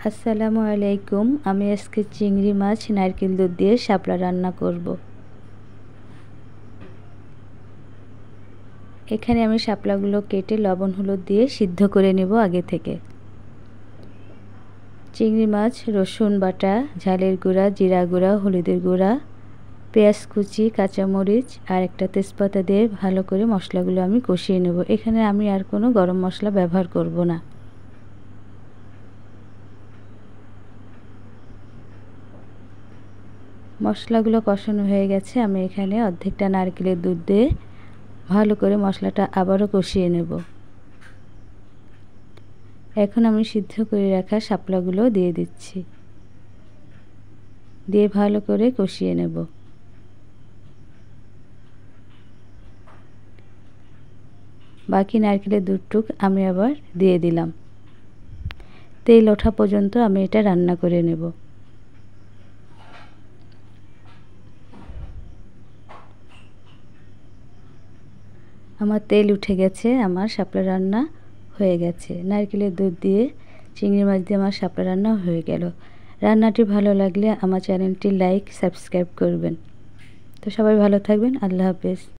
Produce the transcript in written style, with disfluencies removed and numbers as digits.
আসসালামু আলাইকুম। আমি আজকে চিংড়ি মাছ নারকেল দুধ দিয়ে শাপলা রান্না করব। এখানে আমি শাপলাগুলো কেটে লবণ হলুদ দিয়ে সিদ্ধ করে নেব আগে থেকে। চিংড়ি মাছ, রসুন বাটা, ঝালের গুঁড়া, জিরা গুঁড়া, হলুদের গুঁড়া, পেঁয়াজ কুচি, কাঁচামরিচ আর একটা তেজপাতা দিয়ে ভালো করে মশলাগুলো আমি কষিয়ে নেব। এখানে আমি আর কোনো গরম মশলা ব্যবহার করব না। মশলাগুলো কষানো হয়ে গেছে। আমি এখানে অর্ধেকটা নারকেলের দুধ দিয়ে ভালো করে মশলাটা আবারও কষিয়ে নেব। এখন আমি সিদ্ধ করে রাখা শাপলাগুলো দিয়ে দিচ্ছি, দিয়ে ভালো করে কষিয়ে নেব। বাকি নারকেলের দুধটুক আমি আবার দিয়ে দিলাম। তেল ওঠা পর্যন্ত আমি এটা রান্না করে নেব। আমার তেল উঠে গেছে, আমার শাপলা রান্না হয়ে গেছে। নারকেলের দুধ দিয়ে চিংড়ি মাছ দিয়ে আমার শাপলা রান্না হয়ে গেল। রান্নাটি ভালো লাগলে আমার চ্যানেলটি লাইক সাবস্ক্রাইব করবেন। তো সবাই ভালো থাকবেন। আল্লাহ হাফেজ।